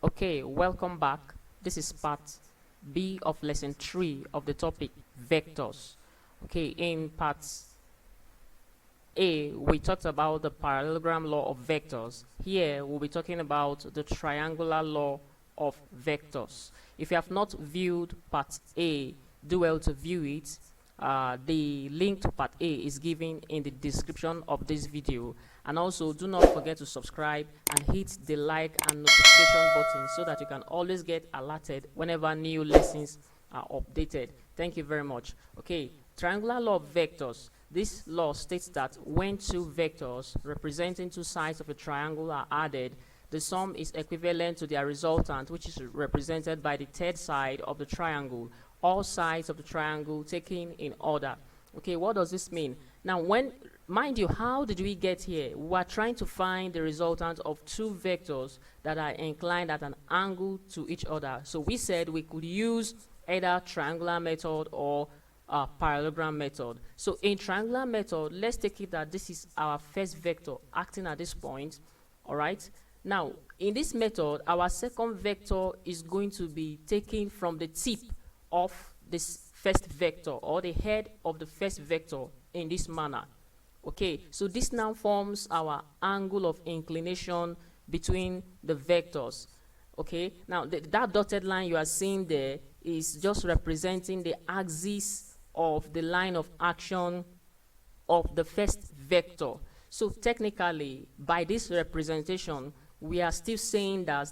Okay, welcome back. This is part B of lesson 3 of the topic vectors. Okay, in part A, we talked about the parallelogram law of vectors. Here, we'll be talking about the triangular law of vectors. If you have not viewed part A, do well to view it. The link to part A is given in the description of this video. And also, do not forget to subscribe and hit the like and notification button so that you can always get alerted whenever new lessons are updated. Thank you very much. Okay, triangular law of vectors. This law states that when two vectors representing two sides of a triangle are added, the sum is equivalent to their resultant, which is represented by the third side of the triangle. All sides of the triangle taken in order. Okay, what does this mean? Now, mind you, how did we get here? We are trying to find the resultant of two vectors that are inclined at an angle to each other. So we said we could use either triangular method or parallelogram method. So in triangular method, let's take it that this is our first vector acting at this point. All right. Now, in this method, our second vector is going to be taken from the tip of this first vector or the head of the first vector in this manner. Okay, so this now forms our angle of inclination between the vectors. Okay, now that dotted line you are seeing there is just representing the axis of the line of action of the first vector. So technically, by this representation, we are still saying that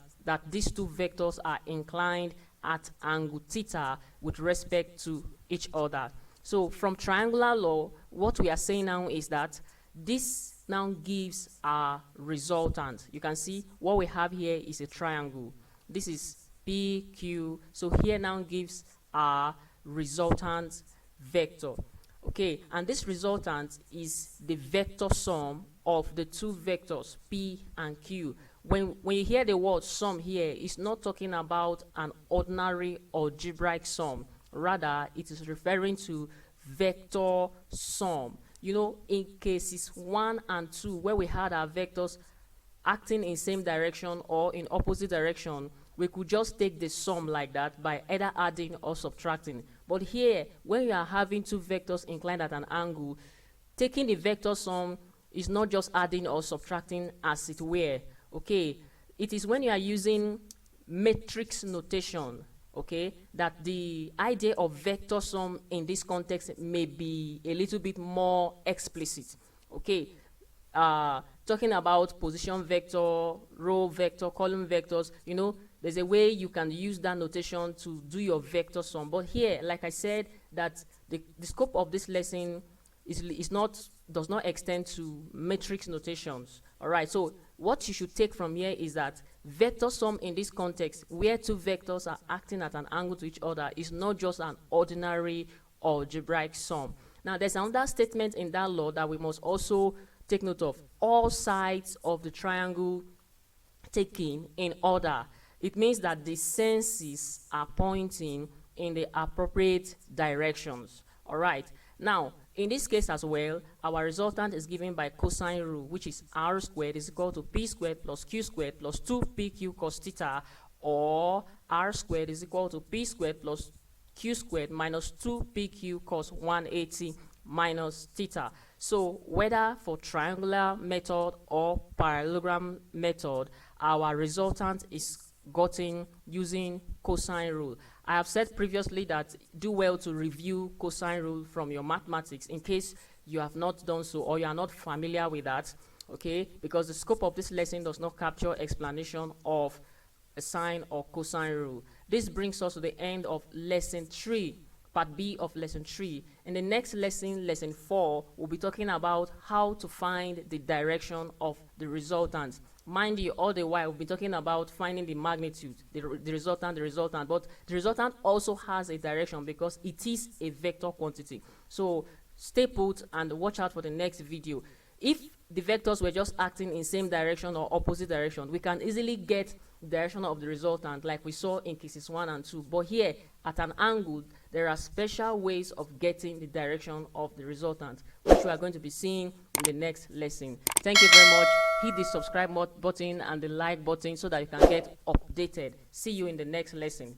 these two vectors are inclined at angle theta with respect to each other. So from triangular law, what we are saying now is that this now gives our resultant. You can see what we have here is a triangle. This is PQ. So here now gives our resultant vector. Okay, and this resultant is the vector sum of the two vectors P and Q. When you hear the word sum here, it's not talking about an ordinary algebraic sum. Rather, it is referring to vector sum. You know, in cases 1 and 2, where we had our vectors acting in same direction or in opposite direction, we could just take the sum like that by either adding or subtracting. But here, when you are having two vectors inclined at an angle, taking the vector sum is not just adding or subtracting as it were. Okay, it is when you are using matrix notation, okay, that the idea of vector sum in this context may be a little bit more explicit. Okay, talking about position vector, row vector, column vectors, you know, there's a way you can use that notation to do your vector sum. But here, like I said, that the scope of this lesson does not extend to matrix notations. All right, so what you should take from here is that vector sum in this context, where two vectors are acting at an angle to each other, is not just an ordinary algebraic sum. Now, there's another statement in that law that we must also take note of. All sides of the triangle taken in order. It means that the senses are pointing in the appropriate directions. All right. Now, in this case as well, our resultant is given by cosine rule, which is r squared is equal to p squared plus q squared plus 2pq cos theta, or r squared is equal to p squared plus q squared minus 2pq cos 180 minus theta. So whether for triangular method or parallelogram method, our resultant is gotten using cosine rule. I have said previously that do well to review cosine rule from your mathematics in case you have not done so or you are not familiar with that, okay, because the scope of this lesson does not capture explanation of a sine or cosine rule. This brings us to the end of lesson 3, part B of lesson 3. In the next lesson, lesson 4, we'll be talking about how to find the direction of the resultant. Mind you, all the while we'll be talking about finding the magnitude, the resultant, but the resultant also has a direction because it is a vector quantity. So stay put and watch out for the next video. If the vectors were just acting in same direction or opposite direction, we can easily get the direction of the resultant like we saw in cases 1 and 2. But here, at an angle, there are special ways of getting the direction of the resultant, which we are going to be seeing in the next lesson. Thank you very much. hit the subscribe button and the like button so that you can get updated. See you in the next lesson.